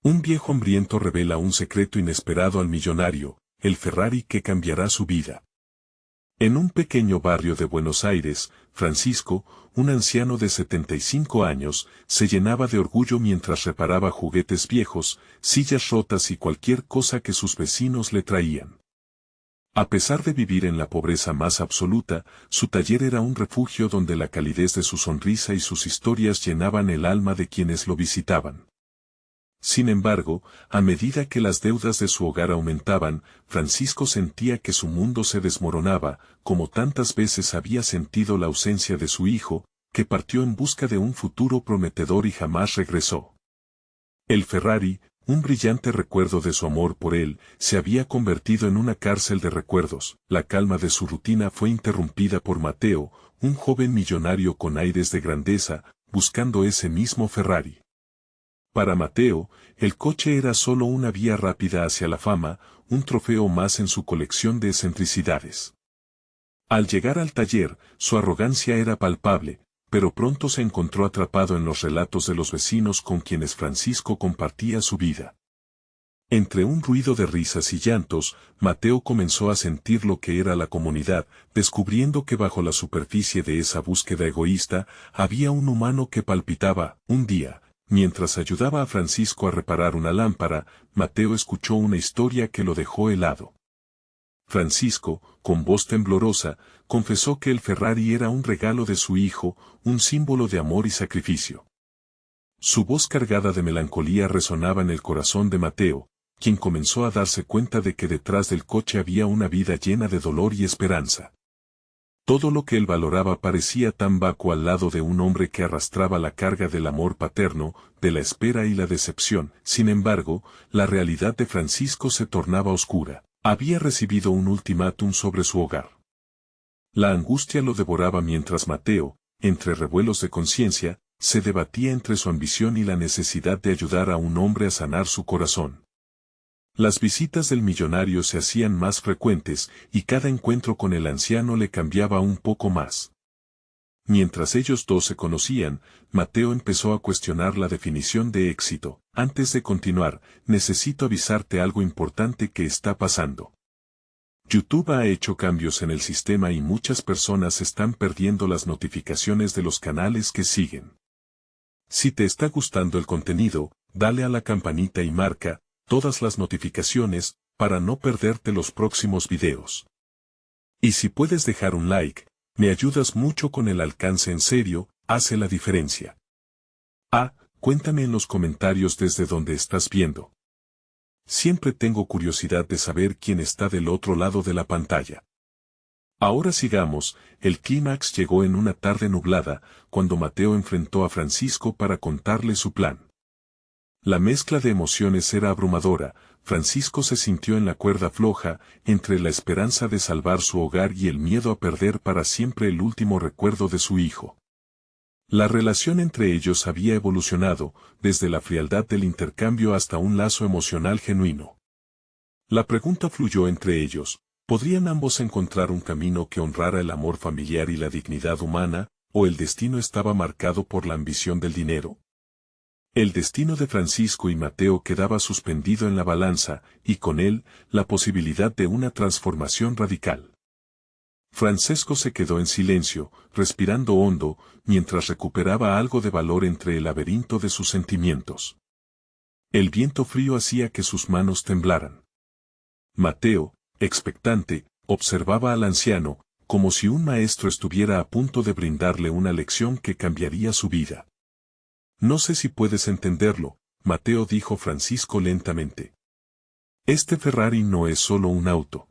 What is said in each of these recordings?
Un viejo hambriento revela un secreto inesperado al millonario, el Ferrari que cambiará su vida. En un pequeño barrio de Buenos Aires, Francisco, un anciano de 75 años, se llenaba de orgullo mientras reparaba juguetes viejos, sillas rotas y cualquier cosa que sus vecinos le traían. A pesar de vivir en la pobreza más absoluta, su taller era un refugio donde la calidez de su sonrisa y sus historias llenaban el alma de quienes lo visitaban. Sin embargo, a medida que las deudas de su hogar aumentaban, Francisco sentía que su mundo se desmoronaba, como tantas veces había sentido la ausencia de su hijo, que partió en busca de un futuro prometedor y jamás regresó. El Ferrari, un brillante recuerdo de su amor por él, se había convertido en una cárcel de recuerdos. La calma de su rutina fue interrumpida por Mateo, un joven millonario con aires de grandeza, buscando ese mismo Ferrari. Para Mateo, el coche era solo una vía rápida hacia la fama, un trofeo más en su colección de excentricidades. Al llegar al taller, su arrogancia era palpable, pero pronto se encontró atrapado en los relatos de los vecinos con quienes Francisco compartía su vida. Entre un ruido de risas y llantos, Mateo comenzó a sentir lo que era la comunidad, descubriendo que bajo la superficie de esa búsqueda egoísta había un humano que palpitaba. Un día, mientras ayudaba a Francisco a reparar una lámpara, Mateo escuchó una historia que lo dejó helado. Francisco, con voz temblorosa, confesó que el Ferrari era un regalo de su hijo, un símbolo de amor y sacrificio. Su voz cargada de melancolía resonaba en el corazón de Mateo, quien comenzó a darse cuenta de que detrás del coche había una vida llena de dolor y esperanza. Todo lo que él valoraba parecía tan vacuo al lado de un hombre que arrastraba la carga del amor paterno, de la espera y la decepción. Sin embargo, la realidad de Francisco se tornaba oscura. Había recibido un ultimátum sobre su hogar. La angustia lo devoraba mientras Mateo, entre revuelos de conciencia, se debatía entre su ambición y la necesidad de ayudar a un hombre a sanar su corazón. Las visitas del millonario se hacían más frecuentes y cada encuentro con el anciano le cambiaba un poco más. Mientras ellos dos se conocían, Mateo empezó a cuestionar la definición de éxito. Antes de continuar, necesito avisarte algo importante que está pasando. YouTube ha hecho cambios en el sistema y muchas personas están perdiendo las notificaciones de los canales que siguen. Si te está gustando el contenido, dale a la campanita y marca todas las notificaciones para no perderte los próximos videos. Y si puedes dejar un like, me ayudas mucho con el alcance. En serio, hace la diferencia. Cuéntame en los comentarios desde donde estás viendo. Siempre tengo curiosidad de saber quién está del otro lado de la pantalla. Ahora sigamos. El clímax llegó en una tarde nublada, cuando Mateo enfrentó a Francisco para contarle su plan. La mezcla de emociones era abrumadora. Francisco se sintió en la cuerda floja, entre la esperanza de salvar su hogar y el miedo a perder para siempre el último recuerdo de su hijo. La relación entre ellos había evolucionado, desde la frialdad del intercambio hasta un lazo emocional genuino. La pregunta fluyó entre ellos: ¿podrían ambos encontrar un camino que honrara el amor familiar y la dignidad humana, o el destino estaba marcado por la ambición del dinero? El destino de Francisco y Mateo quedaba suspendido en la balanza, y con él, la posibilidad de una transformación radical. Francisco se quedó en silencio, respirando hondo, mientras recuperaba algo de valor entre el laberinto de sus sentimientos. El viento frío hacía que sus manos temblaran. Mateo, expectante, observaba al anciano, como si un maestro estuviera a punto de brindarle una lección que cambiaría su vida. No sé si puedes entenderlo, Mateo, dijo Francisco lentamente. Este Ferrari no es solo un auto.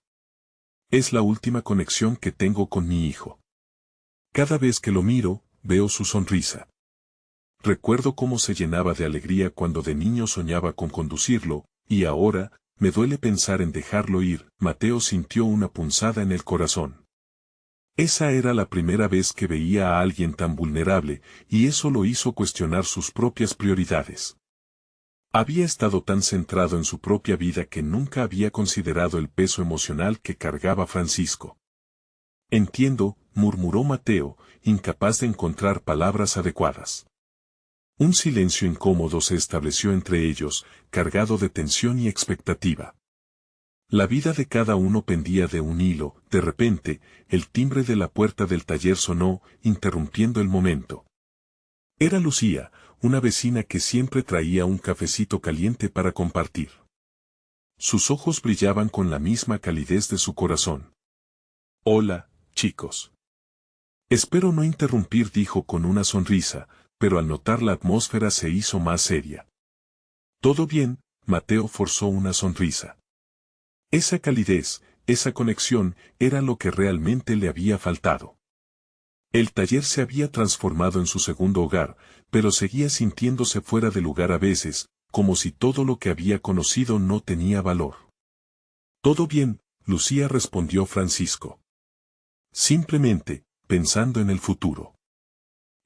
Es la última conexión que tengo con mi hijo. Cada vez que lo miro, veo su sonrisa. Recuerdo cómo se llenaba de alegría cuando de niño soñaba con conducirlo, y ahora, me duele pensar en dejarlo ir. Mateo sintió una punzada en el corazón. Esa era la primera vez que veía a alguien tan vulnerable, y eso lo hizo cuestionar sus propias prioridades. Había estado tan centrado en su propia vida que nunca había considerado el peso emocional que cargaba Francisco. Entiendo, murmuró Mateo, incapaz de encontrar palabras adecuadas. Un silencio incómodo se estableció entre ellos, cargado de tensión y expectativa. La vida de cada uno pendía de un hilo. De repente, el timbre de la puerta del taller sonó, interrumpiendo el momento. Era Lucía, una vecina que siempre traía un cafecito caliente para compartir. Sus ojos brillaban con la misma calidez de su corazón. «Hola, chicos. Espero no interrumpir», dijo con una sonrisa, pero al notar la atmósfera se hizo más seria. «¿Todo bien?», Mateo forzó una sonrisa. Esa calidez, esa conexión, era lo que realmente le había faltado. El taller se había transformado en su segundo hogar, pero seguía sintiéndose fuera de lugar a veces, como si todo lo que había conocido no tenía valor. «Todo bien», Lucía, respondió Francisco. «Simplemente, pensando en el futuro».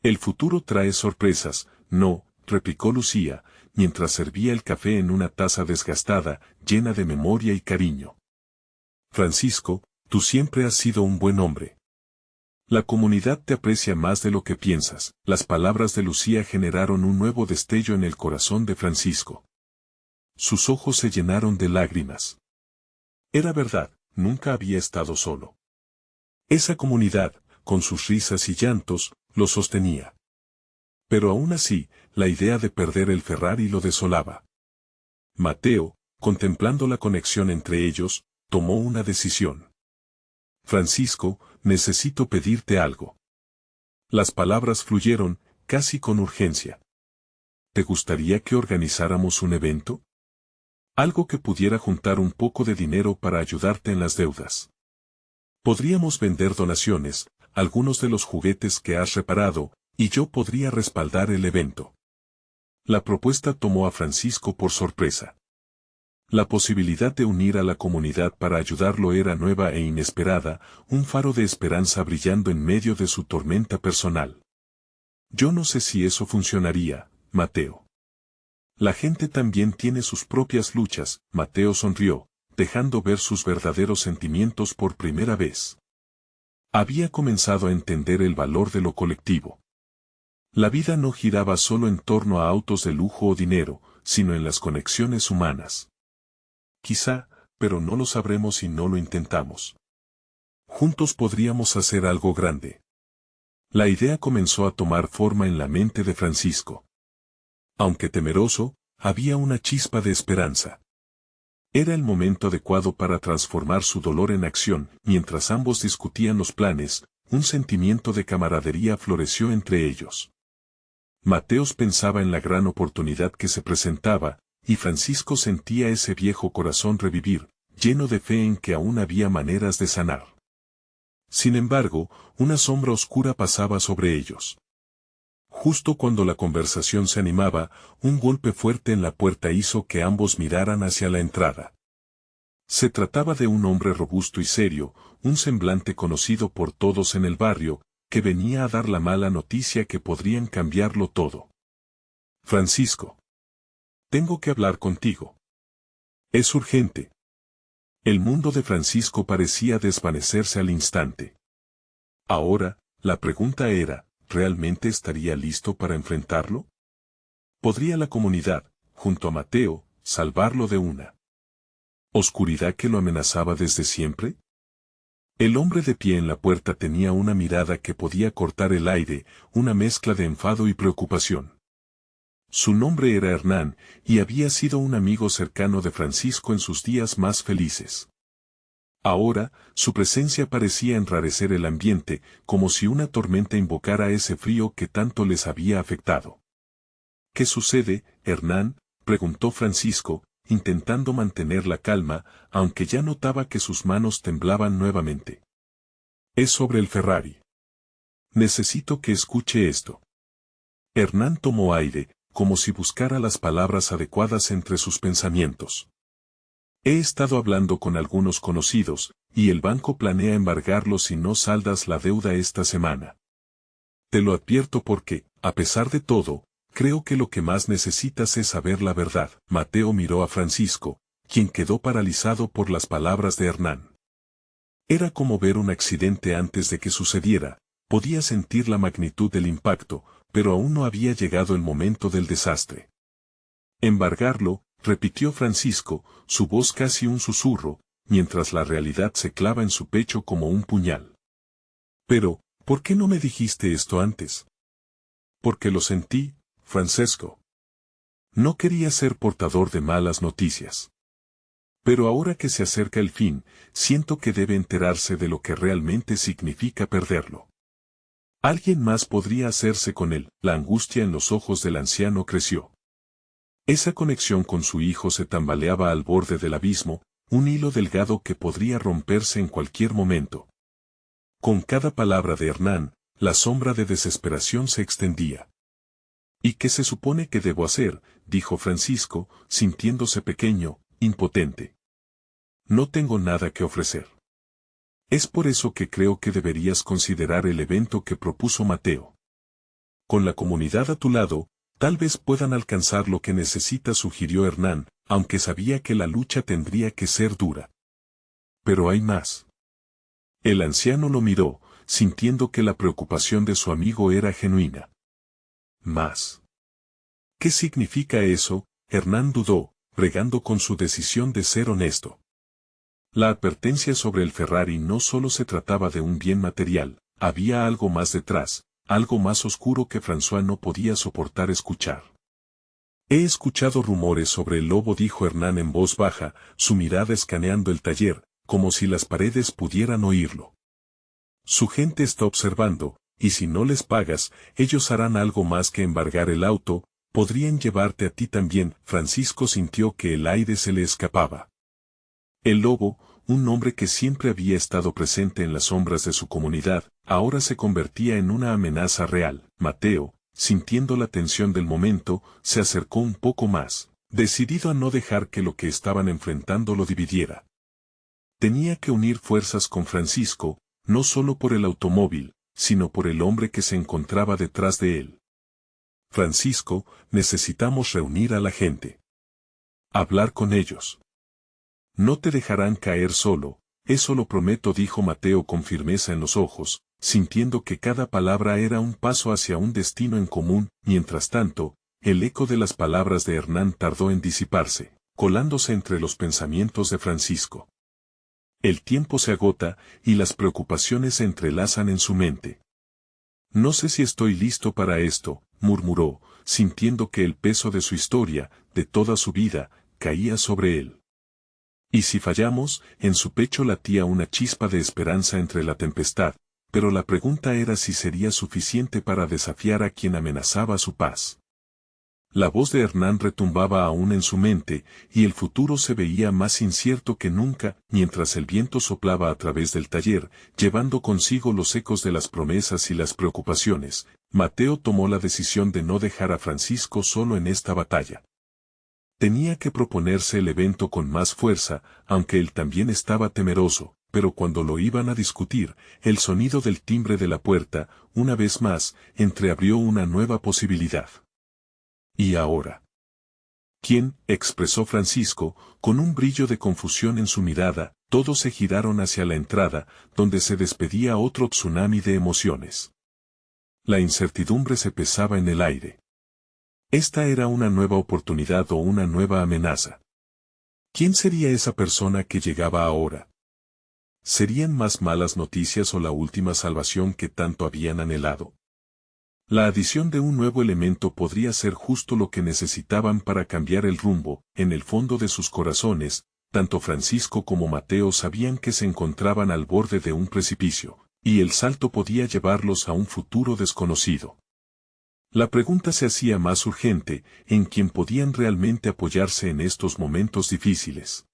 «El futuro trae sorpresas», «No», replicó Lucía, mientras servía el café en una taza desgastada, llena de memoria y cariño. «Francisco, tú siempre has sido un buen hombre. La comunidad te aprecia más de lo que piensas». Las palabras de Lucía generaron un nuevo destello en el corazón de Francisco. Sus ojos se llenaron de lágrimas. Era verdad, nunca había estado solo. Esa comunidad, con sus risas y llantos, lo sostenía. Pero aún así, la idea de perder el Ferrari lo desolaba. Mateo, contemplando la conexión entre ellos, tomó una decisión. «Francisco, necesito pedirte algo». Las palabras fluyeron, casi con urgencia. «¿Te gustaría que organizáramos un evento? Algo que pudiera juntar un poco de dinero para ayudarte en las deudas. Podríamos vender donaciones, algunos de los juguetes que has reparado, y yo podría respaldar el evento». La propuesta tomó a Francisco por sorpresa. La posibilidad de unir a la comunidad para ayudarlo era nueva e inesperada, un faro de esperanza brillando en medio de su tormenta personal. «Yo no sé si eso funcionaría, Mateo. La gente también tiene sus propias luchas», Mateo sonrió, dejando ver sus verdaderos sentimientos por primera vez. Había comenzado a entender el valor de lo colectivo. La vida no giraba solo en torno a autos de lujo o dinero, sino en las conexiones humanas. «Quizá, pero no lo sabremos si no lo intentamos. Juntos podríamos hacer algo grande». La idea comenzó a tomar forma en la mente de Francisco. Aunque temeroso, había una chispa de esperanza. Era el momento adecuado para transformar su dolor en acción. Mientras ambos discutían los planes, un sentimiento de camaradería floreció entre ellos. Mateos pensaba en la gran oportunidad que se presentaba, y Francisco sentía ese viejo corazón revivir, lleno de fe en que aún había maneras de sanar. Sin embargo, una sombra oscura pasaba sobre ellos. Justo cuando la conversación se animaba, un golpe fuerte en la puerta hizo que ambos miraran hacia la entrada. Se trataba de un hombre robusto y serio, un semblante conocido por todos en el barrio, que venía a dar la mala noticia que podrían cambiarlo todo. «Francisco. Tengo que hablar contigo. Es urgente». El mundo de Francisco parecía desvanecerse al instante. Ahora, la pregunta era, ¿realmente estaría listo para enfrentarlo? ¿Podría la comunidad, junto a Mateo, salvarlo de una oscuridad que lo amenazaba desde siempre? El hombre de pie en la puerta tenía una mirada que podía cortar el aire, una mezcla de enfado y preocupación. Su nombre era Hernán, y había sido un amigo cercano de Francisco en sus días más felices. Ahora, su presencia parecía enrarecer el ambiente, como si una tormenta invocara ese frío que tanto les había afectado. «¿Qué sucede, Hernán?», preguntó Francisco, intentando mantener la calma, aunque ya notaba que sus manos temblaban nuevamente. «Es sobre el Ferrari. Necesito que escuche esto». Hernán tomó aire, como si buscara las palabras adecuadas entre sus pensamientos. «He estado hablando con algunos conocidos, y el banco planea embargarlo si no saldas la deuda esta semana. Te lo advierto porque, a pesar de todo, creo que lo que más necesitas es saber la verdad». Mateo miró a Francisco, quien quedó paralizado por las palabras de Hernán. Era como ver un accidente antes de que sucediera, podía sentir la magnitud del impacto, pero aún no había llegado el momento del desastre. Embargarlo, repitió Francisco, su voz casi un susurro, mientras la realidad se clava en su pecho como un puñal. Pero, ¿por qué no me dijiste esto antes? Porque lo sentí, Francesco. No quería ser portador de malas noticias. Pero ahora que se acerca el fin, siento que debe enterarse de lo que realmente significa perderlo. Alguien más podría hacerse con él. La angustia en los ojos del anciano creció. Esa conexión con su hijo se tambaleaba al borde del abismo, un hilo delgado que podría romperse en cualquier momento. Con cada palabra de Hernán, la sombra de desesperación se extendía. ¿Y qué se supone que debo hacer?, dijo Francisco, sintiéndose pequeño, impotente. No tengo nada que ofrecer. Es por eso que creo que deberías considerar el evento que propuso Mateo. Con la comunidad a tu lado, tal vez puedan alcanzar lo que necesita, sugirió Hernán, aunque sabía que la lucha tendría que ser dura. Pero hay más. El anciano lo miró, sintiendo que la preocupación de su amigo era genuina. ¿Más? ¿Qué significa eso? Hernán dudó, bregando con su decisión de ser honesto. La advertencia sobre el Ferrari no solo se trataba de un bien material, había algo más detrás, algo más oscuro que François no podía soportar escuchar. He escuchado rumores sobre el lobo, dijo Hernán en voz baja, su mirada escaneando el taller, como si las paredes pudieran oírlo. Su gente está observando, y si no les pagas, ellos harán algo más que embargar el auto, podrían llevarte a ti también. Francisco sintió que el aire se le escapaba. El lobo, un hombre que siempre había estado presente en las sombras de su comunidad, ahora se convertía en una amenaza real. Mateo, sintiendo la tensión del momento, se acercó un poco más, decidido a no dejar que lo que estaban enfrentando lo dividiera. Tenía que unir fuerzas con Francisco, no solo por el automóvil, sino por el hombre que se encontraba detrás de él. Francisco, necesitamos reunir a la gente. Hablar con ellos. No te dejarán caer solo, eso lo prometo, dijo Mateo con firmeza en los ojos, sintiendo que cada palabra era un paso hacia un destino en común. Mientras tanto, el eco de las palabras de Hernán tardó en disiparse, colándose entre los pensamientos de Francisco. El tiempo se agota, y las preocupaciones se entrelazan en su mente. No sé si estoy listo para esto, murmuró, sintiendo que el peso de su historia, de toda su vida, caía sobre él. ¿Y si fallamos? En su pecho latía una chispa de esperanza entre la tempestad, pero la pregunta era si sería suficiente para desafiar a quien amenazaba su paz. La voz de Hernán retumbaba aún en su mente, y el futuro se veía más incierto que nunca, mientras el viento soplaba a través del taller, llevando consigo los ecos de las promesas y las preocupaciones. Mateo tomó la decisión de no dejar a Francisco solo en esta batalla. Tenía que proponerse el evento con más fuerza, aunque él también estaba temeroso, pero cuando lo iban a discutir, el sonido del timbre de la puerta, una vez más, entreabrió una nueva posibilidad. ¿Y ahora? ¿Quién? Expresó Francisco, con un brillo de confusión en su mirada. Todos se giraron hacia la entrada, donde se despedía otro tsunami de emociones. La incertidumbre se pesaba en el aire. Esta era una nueva oportunidad o una nueva amenaza. ¿Quién sería esa persona que llegaba ahora? ¿Serían más malas noticias o la última salvación que tanto habían anhelado? La adición de un nuevo elemento podría ser justo lo que necesitaban para cambiar el rumbo. En el fondo de sus corazones, tanto Francisco como Mateo sabían que se encontraban al borde de un precipicio, y el salto podía llevarlos a un futuro desconocido. La pregunta se hacía más urgente, ¿en quién podían realmente apoyarse en estos momentos difíciles?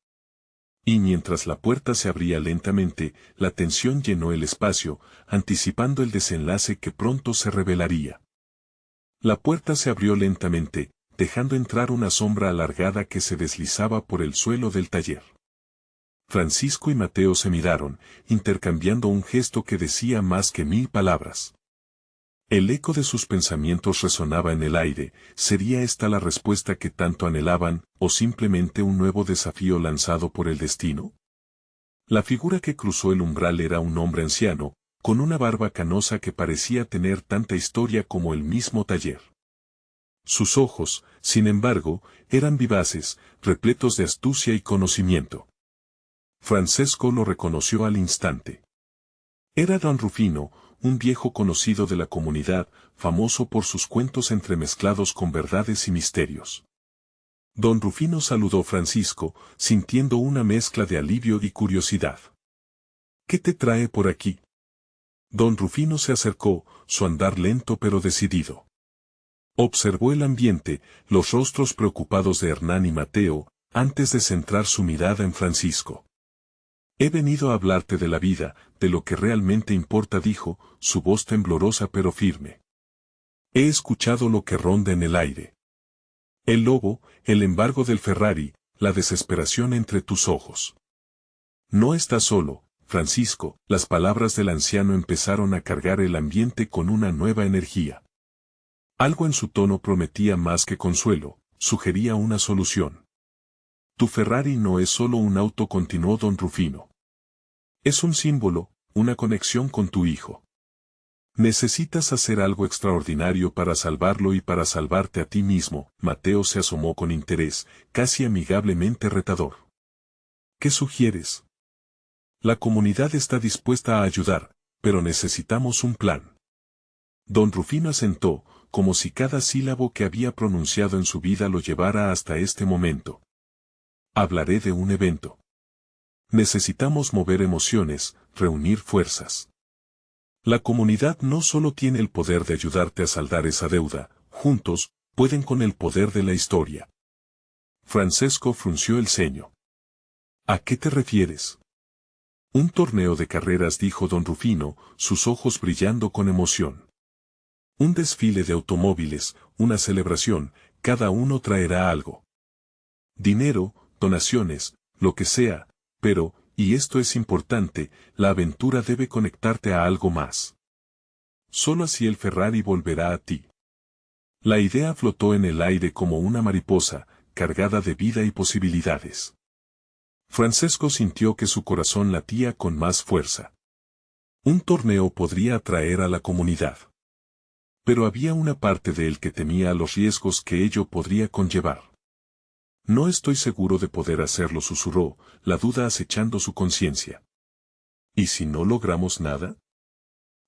Y mientras la puerta se abría lentamente, la tensión llenó el espacio, anticipando el desenlace que pronto se revelaría. La puerta se abrió lentamente, dejando entrar una sombra alargada que se deslizaba por el suelo del taller. Francisco y Mateo se miraron, intercambiando un gesto que decía más que 1000 palabras. El eco de sus pensamientos resonaba en el aire. ¿Sería esta la respuesta que tanto anhelaban, o simplemente un nuevo desafío lanzado por el destino? La figura que cruzó el umbral era un hombre anciano, con una barba canosa que parecía tener tanta historia como el mismo taller. Sus ojos, sin embargo, eran vivaces, repletos de astucia y conocimiento. Francesco lo reconoció al instante. Era don Rufino, un viejo conocido de la comunidad, famoso por sus cuentos entremezclados con verdades y misterios. Don Rufino saludó a Francisco, sintiendo una mezcla de alivio y curiosidad. ¿Qué te trae por aquí? Don Rufino se acercó, su andar lento pero decidido. Observó el ambiente, los rostros preocupados de Hernán y Mateo, antes de centrar su mirada en Francisco. He venido a hablarte de la vida, de lo que realmente importa, dijo, su voz temblorosa pero firme. He escuchado lo que ronda en el aire. El lobo, el embargo del Ferrari, la desesperación entre tus ojos. No estás solo, Francisco. Las palabras del anciano empezaron a cargar el ambiente con una nueva energía. Algo en su tono prometía más que consuelo, sugería una solución. Tu Ferrari no es solo un auto, continuó don Rufino. Es un símbolo, una conexión con tu hijo. Necesitas hacer algo extraordinario para salvarlo y para salvarte a ti mismo. Mateo se asomó con interés, casi amigablemente retador. ¿Qué sugieres? La comunidad está dispuesta a ayudar, pero necesitamos un plan. Don Rufino asentó, como si cada sílabo que había pronunciado en su vida lo llevara hasta este momento. Hablaré de un evento. Necesitamos mover emociones, reunir fuerzas. La comunidad no solo tiene el poder de ayudarte a saldar esa deuda, juntos, pueden con el poder de la historia. Francesco frunció el ceño. ¿A qué te refieres? Un torneo de carreras, dijo don Rufino, sus ojos brillando con emoción. Un desfile de automóviles, una celebración, cada uno traerá algo. Dinero, donaciones, lo que sea, pero, y esto es importante, la aventura debe conectarte a algo más. Solo así el Ferrari volverá a ti. La idea flotó en el aire como una mariposa, cargada de vida y posibilidades. Francesco sintió que su corazón latía con más fuerza. Un torneo podría atraer a la comunidad. Pero había una parte de él que temía los riesgos que ello podría conllevar. No estoy seguro de poder hacerlo, susurró, la duda acechando su conciencia. ¿Y si no logramos nada?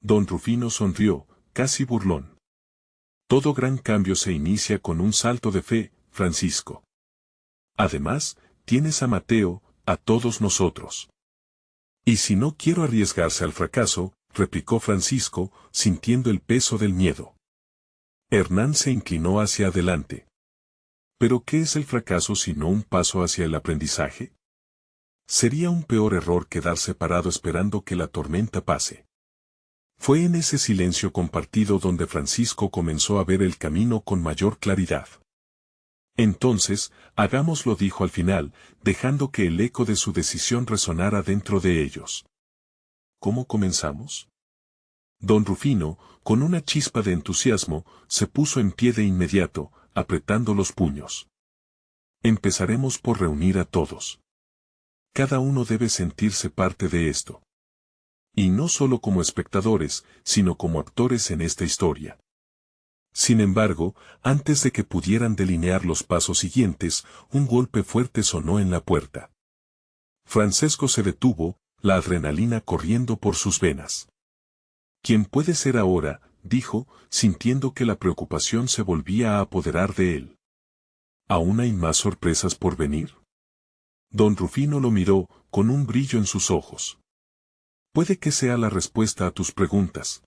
Don Rufino sonrió, casi burlón. Todo gran cambio se inicia con un salto de fe, Francisco. Además, tienes a Mateo, a todos nosotros. Y si no quiero arriesgarse al fracaso, replicó Francisco, sintiendo el peso del miedo. Hernán se inclinó hacia adelante. ¿Pero qué es el fracaso sino un paso hacia el aprendizaje? Sería un peor error quedarse parado esperando que la tormenta pase. Fue en ese silencio compartido donde Francisco comenzó a ver el camino con mayor claridad. Entonces, hagámoslo, dijo al final, dejando que el eco de su decisión resonara dentro de ellos. ¿Cómo comenzamos? Don Rufino, con una chispa de entusiasmo, se puso en pie de inmediato, apretando los puños. Empezaremos por reunir a todos. Cada uno debe sentirse parte de esto. Y no solo como espectadores, sino como actores en esta historia. Sin embargo, antes de que pudieran delinear los pasos siguientes, un golpe fuerte sonó en la puerta. Francesco se detuvo, la adrenalina corriendo por sus venas. ¿Quién puede ser ahora?, dijo, sintiendo que la preocupación se volvía a apoderar de él. ¿Aún hay más sorpresas por venir? Don Rufino lo miró, con un brillo en sus ojos. Puede que sea la respuesta a tus preguntas.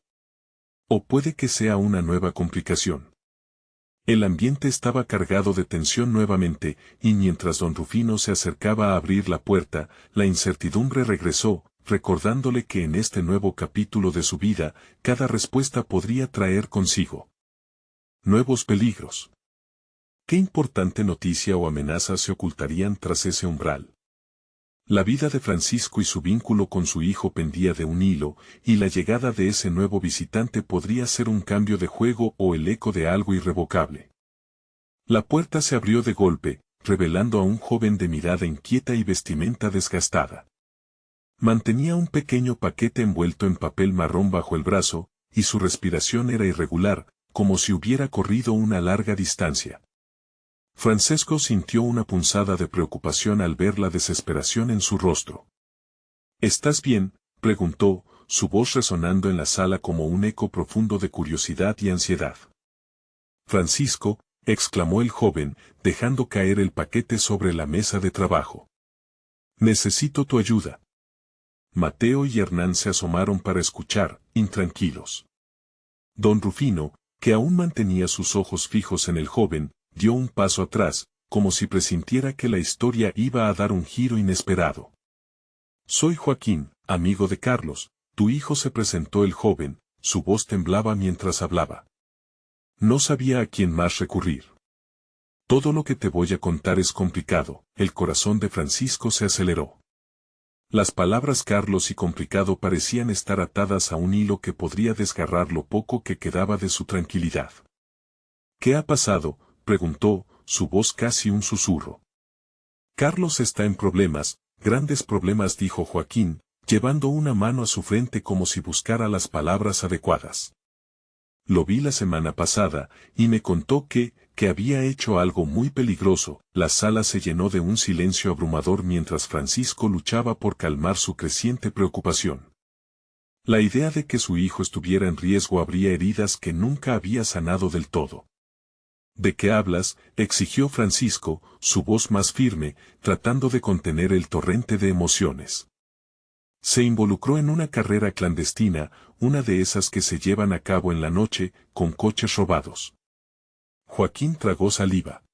O puede que sea una nueva complicación. El ambiente estaba cargado de tensión nuevamente, y mientras don Rufino se acercaba a abrir la puerta, la incertidumbre regresó, recordándole que en este nuevo capítulo de su vida, cada respuesta podría traer consigo nuevos peligros. ¿Qué importante noticia o amenaza se ocultarían tras ese umbral? La vida de Francisco y su vínculo con su hijo pendía de un hilo, y la llegada de ese nuevo visitante podría ser un cambio de juego o el eco de algo irrevocable. La puerta se abrió de golpe, revelando a un joven de mirada inquieta y vestimenta desgastada. Mantenía un pequeño paquete envuelto en papel marrón bajo el brazo, y su respiración era irregular, como si hubiera corrido una larga distancia. Francesco sintió una punzada de preocupación al ver la desesperación en su rostro. ¿Estás bien?, preguntó, su voz resonando en la sala como un eco profundo de curiosidad y ansiedad. Francisco, exclamó el joven, dejando caer el paquete sobre la mesa de trabajo. Necesito tu ayuda. Mateo y Hernán se asomaron para escuchar, intranquilos. Don Rufino, que aún mantenía sus ojos fijos en el joven, dio un paso atrás, como si presintiera que la historia iba a dar un giro inesperado. Soy Joaquín, amigo de Carlos, tu hijo, se presentó el joven, su voz temblaba mientras hablaba. No sabía a quién más recurrir. Todo lo que te voy a contar es complicado, el corazón de Francisco se aceleró. Las palabras Carlos y complicado parecían estar atadas a un hilo que podría desgarrar lo poco que quedaba de su tranquilidad. ¿Qué ha pasado?, preguntó, su voz casi un susurro. Carlos está en problemas, grandes problemas, dijo Joaquín, llevando una mano a su frente como si buscara las palabras adecuadas. Lo vi la semana pasada, y me contó que había hecho algo muy peligroso. La sala se llenó de un silencio abrumador mientras Francisco luchaba por calmar su creciente preocupación. La idea de que su hijo estuviera en riesgo abría heridas que nunca había sanado del todo. ¿De qué hablas?, exigió Francisco, su voz más firme, tratando de contener el torrente de emociones. Se involucró en una carrera clandestina, una de esas que se llevan a cabo en la noche, con coches robados. Joaquín tragó saliva.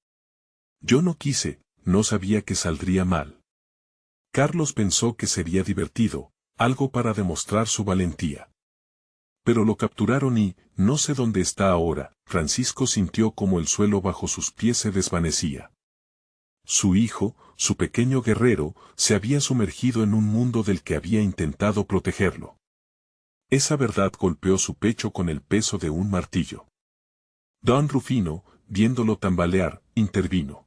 Yo no quise, no sabía que saldría mal. Carlos pensó que sería divertido, algo para demostrar su valentía. Pero lo capturaron y, no sé dónde está ahora. Francisco sintió como el suelo bajo sus pies se desvanecía. Su hijo, su pequeño guerrero, se había sumergido en un mundo del que había intentado protegerlo. Esa verdad golpeó su pecho con el peso de un martillo. Don Rufino, viéndolo tambalear, intervino.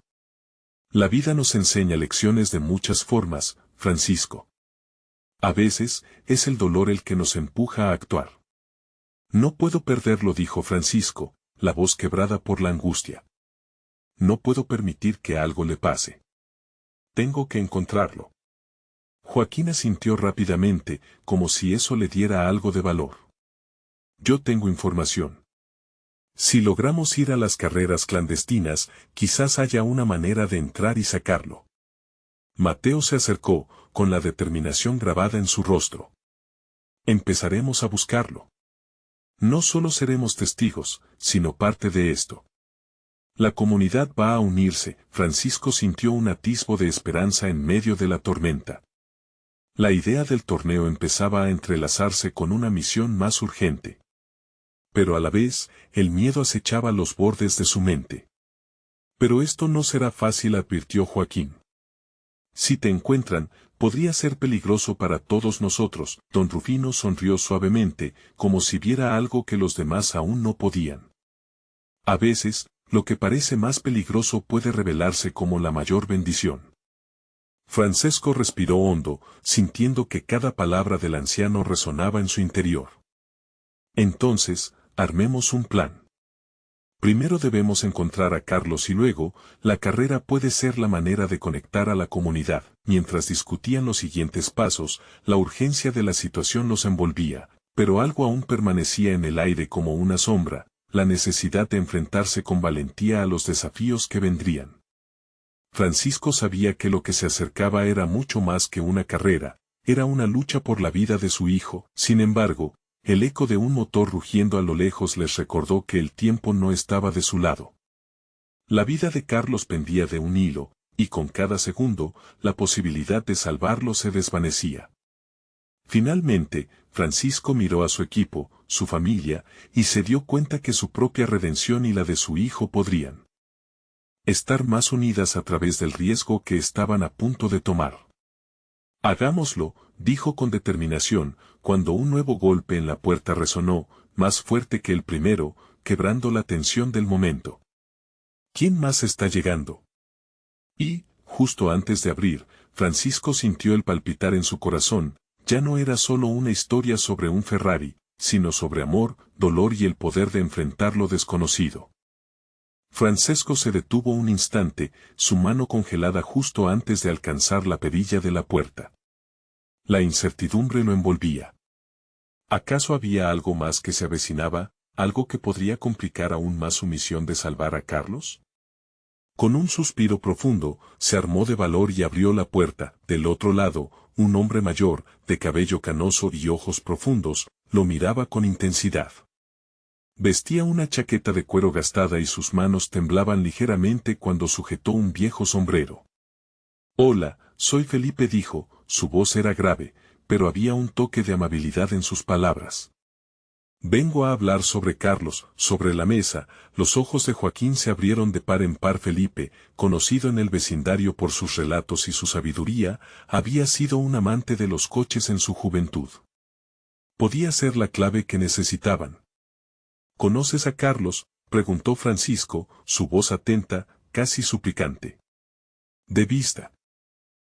La vida nos enseña lecciones de muchas formas, Francisco. A veces, es el dolor el que nos empuja a actuar. No puedo perderlo, dijo Francisco, la voz quebrada por la angustia. No puedo permitir que algo le pase. Tengo que encontrarlo. Joaquín asintió rápidamente, como si eso le diera algo de valor. Yo tengo información. Si logramos ir a las carreras clandestinas, quizás haya una manera de entrar y sacarlo. Mateo se acercó, con la determinación grabada en su rostro. Empezaremos a buscarlo. No solo seremos testigos, sino parte de esto. La comunidad va a unirse. Francisco sintió un atisbo de esperanza en medio de la tormenta. La idea del torneo empezaba a entrelazarse con una misión más urgente. Pero a la vez, el miedo acechaba los bordes de su mente. Pero esto no será fácil, advirtió Joaquín. Si te encuentran, podría ser peligroso para todos nosotros. Don Rufino sonrió suavemente, como si viera algo que los demás aún no podían. A veces, lo que parece más peligroso puede revelarse como la mayor bendición. Francesco respiró hondo, sintiendo que cada palabra del anciano resonaba en su interior. Entonces, armemos un plan. Primero debemos encontrar a Carlos y luego, la carrera puede ser la manera de conectar a la comunidad. Mientras discutían los siguientes pasos, la urgencia de la situación los envolvía, pero algo aún permanecía en el aire como una sombra, la necesidad de enfrentarse con valentía a los desafíos que vendrían. Francisco sabía que lo que se acercaba era mucho más que una carrera, era una lucha por la vida de su hijo. Sin embargo, el eco de un motor rugiendo a lo lejos les recordó que el tiempo no estaba de su lado. La vida de Carlos pendía de un hilo, y con cada segundo, la posibilidad de salvarlo se desvanecía. Finalmente, Francisco miró a su equipo, su familia, y se dio cuenta que su propia redención y la de su hijo podrían estar más unidas a través del riesgo que estaban a punto de tomar. Hagámoslo, dijo con determinación, cuando un nuevo golpe en la puerta resonó, más fuerte que el primero, quebrando la tensión del momento. ¿Quién más está llegando? Y, justo antes de abrir, Francisco sintió el palpitar en su corazón, ya no era solo una historia sobre un Ferrari, sino sobre amor, dolor y el poder de enfrentar lo desconocido. Francesco se detuvo un instante, su mano congelada justo antes de alcanzar la perilla de la puerta. La incertidumbre lo envolvía. ¿Acaso había algo más que se avecinaba, algo que podría complicar aún más su misión de salvar a Carlos? Con un suspiro profundo, se armó de valor y abrió la puerta. Del otro lado, un hombre mayor, de cabello canoso y ojos profundos, lo miraba con intensidad. Vestía una chaqueta de cuero gastada y sus manos temblaban ligeramente cuando sujetó un viejo sombrero. «Hola, soy Felipe», dijo, su voz era grave, pero había un toque de amabilidad en sus palabras. «Vengo a hablar sobre Carlos». Sobre la mesa, los ojos de Joaquín se abrieron de par en par. Felipe, conocido en el vecindario por sus relatos y su sabiduría, había sido un amante de los coches en su juventud. Podía ser la clave que necesitaban. «¿Conoces a Carlos?», preguntó Francisco, su voz atenta, casi suplicante. «De vista.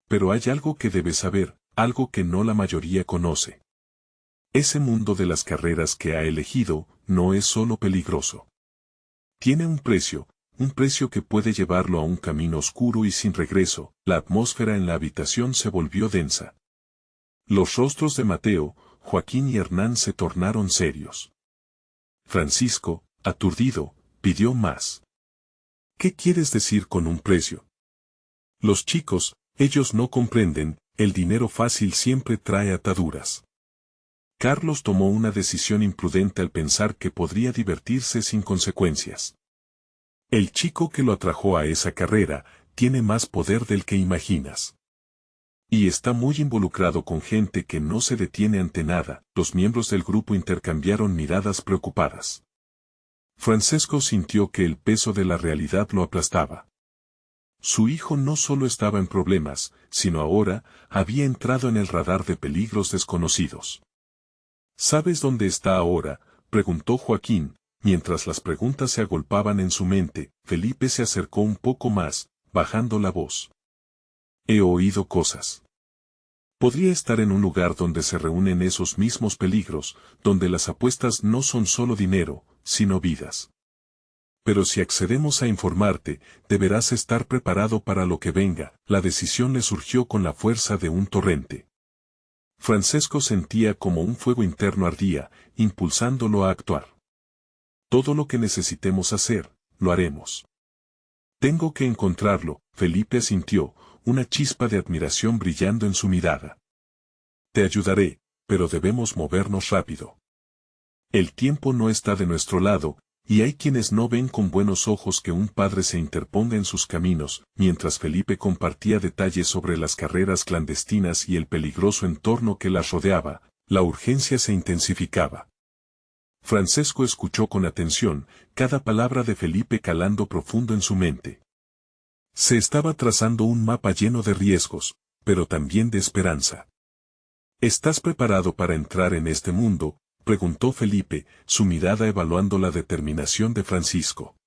Pero hay algo que debes saber, algo que no la mayoría conoce. Ese mundo de las carreras que ha elegido, no es solo peligroso. Tiene un precio que puede llevarlo a un camino oscuro y sin regreso». La atmósfera en la habitación se volvió densa. Los rostros de Mateo, Joaquín y Hernán se tornaron serios. Francisco, aturdido, pidió más. «¿Qué quieres decir con un precio?». «Los chicos, ellos no comprenden, el dinero fácil siempre trae ataduras». Carlos tomó una decisión imprudente al pensar que podría divertirse sin consecuencias. «El chico que lo atrajo a esa carrera, tiene más poder del que imaginas. Y está muy involucrado con gente que no se detiene ante nada». Los miembros del grupo intercambiaron miradas preocupadas. Francesco sintió que el peso de la realidad lo aplastaba. Su hijo no solo estaba en problemas, sino ahora, había entrado en el radar de peligros desconocidos. «¿Sabes dónde está ahora?», preguntó Joaquín, mientras las preguntas se agolpaban en su mente. Felipe se acercó un poco más, bajando la voz. «He oído cosas. Podría estar en un lugar donde se reúnen esos mismos peligros, donde las apuestas no son solo dinero, sino vidas. Pero si accedemos a informarte, deberás estar preparado para lo que venga». La decisión le surgió con la fuerza de un torrente. Francesco sentía como un fuego interno ardía, impulsándolo a actuar. «Todo lo que necesitemos hacer, lo haremos». «Tengo que encontrarlo», Felipe asintió, una chispa de admiración brillando en su mirada. «Te ayudaré, pero debemos movernos rápido. El tiempo no está de nuestro lado, y hay quienes no ven con buenos ojos que un padre se interponga en sus caminos». Mientras Felipe compartía detalles sobre las carreras clandestinas y el peligroso entorno que las rodeaba, la urgencia se intensificaba. Francesco escuchó con atención, cada palabra de Felipe calando profundo en su mente. Se estaba trazando un mapa lleno de riesgos, pero también de esperanza. «¿Estás preparado para entrar en este mundo?», preguntó Felipe, su mirada evaluando la determinación de Francisco.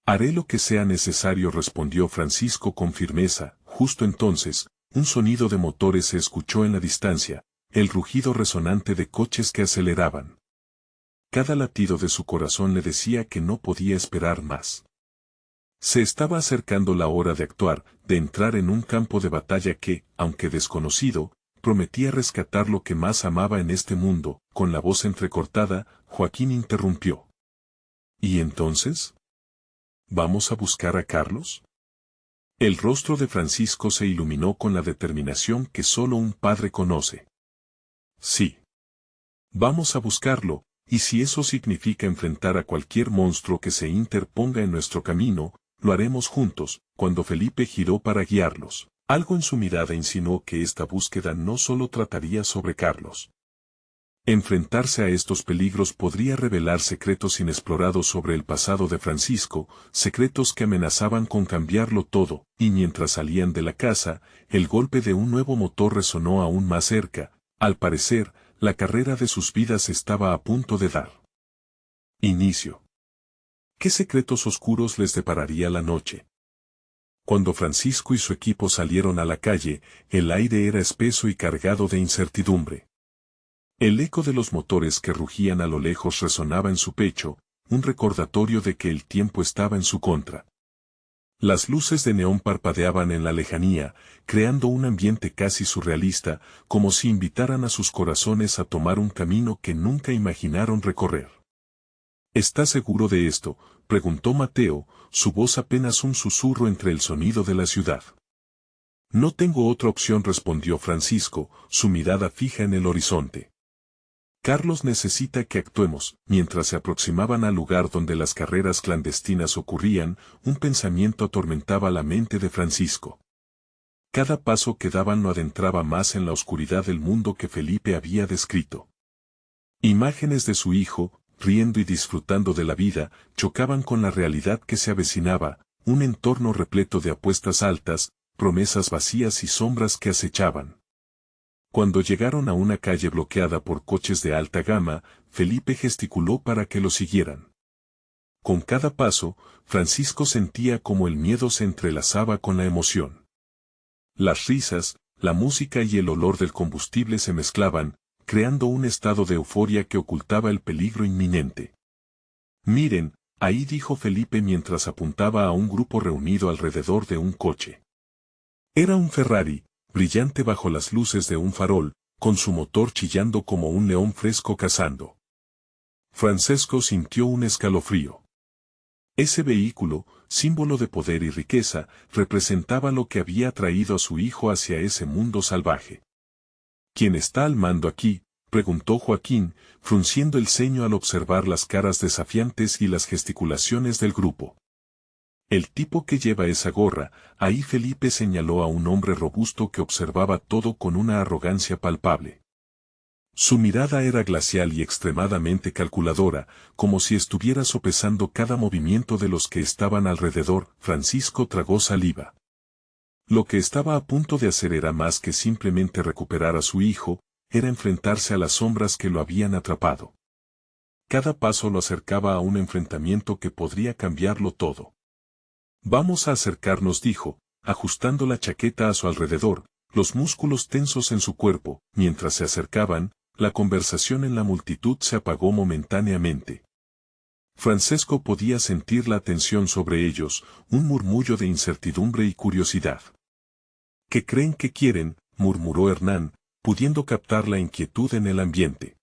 «Haré lo que sea necesario», respondió Francisco con firmeza. Justo entonces, un sonido de motores se escuchó en la distancia, el rugido resonante de coches que aceleraban. Cada latido de su corazón le decía que no podía esperar más. Se estaba acercando la hora de actuar, de entrar en un campo de batalla que, aunque desconocido, prometía rescatar lo que más amaba en este mundo. Con la voz entrecortada, Joaquín interrumpió. «¿Y entonces? ¿Vamos a buscar a Carlos?». El rostro de Francisco se iluminó con la determinación que solo un padre conoce. «Sí. Vamos a buscarlo, y si eso significa enfrentar a cualquier monstruo que se interponga en nuestro camino, lo haremos juntos». Cuando Felipe giró para guiarlos, algo en su mirada insinuó que esta búsqueda no solo trataría sobre Carlos. Enfrentarse a estos peligros podría revelar secretos inexplorados sobre el pasado de Francisco, secretos que amenazaban con cambiarlo todo. Y mientras salían de la casa, el golpe de un nuevo motor resonó aún más cerca. Al parecer, la carrera de sus vidas estaba a punto de dar inicio. ¿Qué secretos oscuros les depararía la noche? Cuando Francisco y su equipo salieron a la calle, el aire era espeso y cargado de incertidumbre. El eco de los motores que rugían a lo lejos resonaba en su pecho, un recordatorio de que el tiempo estaba en su contra. Las luces de neón parpadeaban en la lejanía, creando un ambiente casi surrealista, como si invitaran a sus corazones a tomar un camino que nunca imaginaron recorrer. ¿Estás seguro de esto?, preguntó Mateo, su voz apenas un susurro entre el sonido de la ciudad. No tengo otra opción, respondió Francisco, su mirada fija en el horizonte. Carlos necesita que actuemos. Mientras se aproximaban al lugar donde las carreras clandestinas ocurrían, un pensamiento atormentaba la mente de Francisco. Cada paso que daban lo adentraba más en la oscuridad del mundo que Felipe había descrito. Imágenes de su hijo, riendo y disfrutando de la vida, chocaban con la realidad que se avecinaba, un entorno repleto de apuestas altas, promesas vacías y sombras que acechaban. Cuando llegaron a una calle bloqueada por coches de alta gama, Felipe gesticuló para que lo siguieran. Con cada paso, Francisco sentía como el miedo se entrelazaba con la emoción. Las risas, la música y el olor del combustible se mezclaban, creando un estado de euforia que ocultaba el peligro inminente. Miren, ahí, dijo Felipe mientras apuntaba a un grupo reunido alrededor de un coche. Era un Ferrari, brillante bajo las luces de un farol, con su motor chillando como un león fresco cazando. Francesco sintió un escalofrío. Ese vehículo, símbolo de poder y riqueza, representaba lo que había traído a su hijo hacia ese mundo salvaje. ¿Quién está al mando aquí?, preguntó Joaquín, frunciendo el ceño al observar las caras desafiantes y las gesticulaciones del grupo. El tipo que lleva esa gorra, ahí. Felipe señaló a un hombre robusto que observaba todo con una arrogancia palpable. Su mirada era glacial y extremadamente calculadora, como si estuviera sopesando cada movimiento de los que estaban alrededor. Francisco tragó saliva. Lo que estaba a punto de hacer era más que simplemente recuperar a su hijo, era enfrentarse a las sombras que lo habían atrapado. Cada paso lo acercaba a un enfrentamiento que podría cambiarlo todo. Vamos a acercarnos, dijo, ajustando la chaqueta a su alrededor, los músculos tensos en su cuerpo. Mientras se acercaban, la conversación en la multitud se apagó momentáneamente. Francesco podía sentir la tensión sobre ellos, un murmullo de incertidumbre y curiosidad. ¿Qué creen que quieren?, murmuró Hernán, pudiendo captar la inquietud en el ambiente.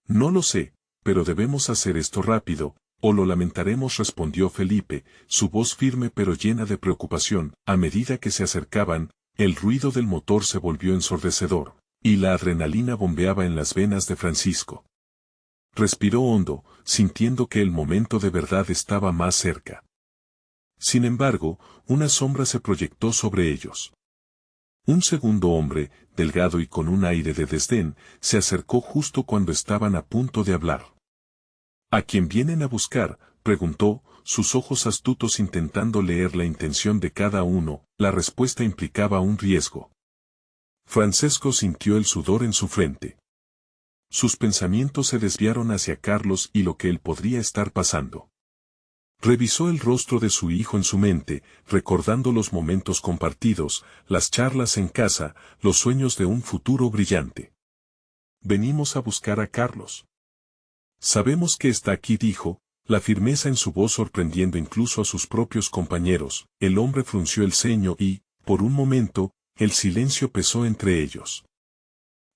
No lo sé, pero debemos hacer esto rápido, o lo lamentaremos, respondió Felipe, su voz firme pero llena de preocupación. A medida que se acercaban, el ruido del motor se volvió ensordecedor, y la adrenalina bombeaba en las venas de Francisco. Respiró hondo, sintiendo que el momento de verdad estaba más cerca. Sin embargo, una sombra se proyectó sobre ellos. Un segundo hombre, delgado y con un aire de desdén, se acercó justo cuando estaban a punto de hablar. ¿A quién vienen a buscar?, preguntó, sus ojos astutos intentando leer la intención de cada uno. La respuesta implicaba un riesgo. Francesco sintió el sudor en su frente. Sus pensamientos se desviaron hacia Carlos y lo que él podría estar pasando. Revisó el rostro de su hijo en su mente, recordando los momentos compartidos, las charlas en casa, los sueños de un futuro brillante. Venimos a buscar a Carlos. Sabemos que está aquí, dijo, la firmeza en su voz sorprendiendo incluso a sus propios compañeros. El hombre frunció el ceño y, por un momento, el silencio pesó entre ellos.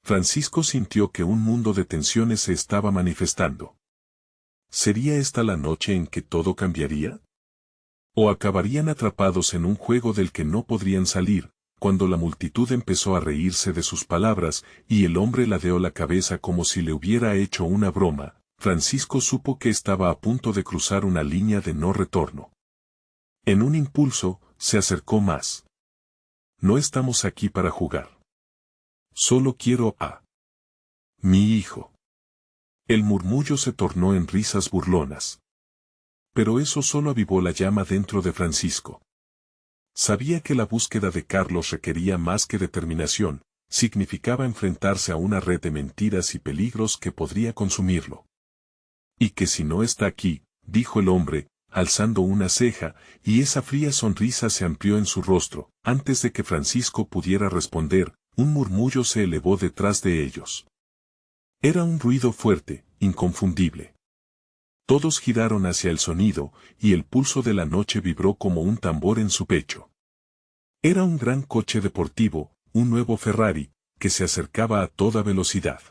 Francisco sintió que un mundo de tensiones se estaba manifestando. ¿Sería esta la noche en que todo cambiaría? ¿O acabarían atrapados en un juego del que no podrían salir? Cuando la multitud empezó a reírse de sus palabras, y el hombre ladeó la cabeza como si le hubiera hecho una broma, Francisco supo que estaba a punto de cruzar una línea de no retorno. En un impulso, se acercó más. No estamos aquí para jugar. Solo quiero a mi hijo. El murmullo se tornó en risas burlonas. Pero eso solo avivó la llama dentro de Francisco. Sabía que la búsqueda de Carlos requería más que determinación, significaba enfrentarse a una red de mentiras y peligros que podría consumirlo. Y que si no está aquí, dijo el hombre, alzando una ceja, y esa fría sonrisa se amplió en su rostro. Antes de que Francisco pudiera responder, un murmullo se elevó detrás de ellos. Era un ruido fuerte, inconfundible. Todos giraron hacia el sonido, y el pulso de la noche vibró como un tambor en su pecho. Era un gran coche deportivo, un nuevo Ferrari, que se acercaba a toda velocidad.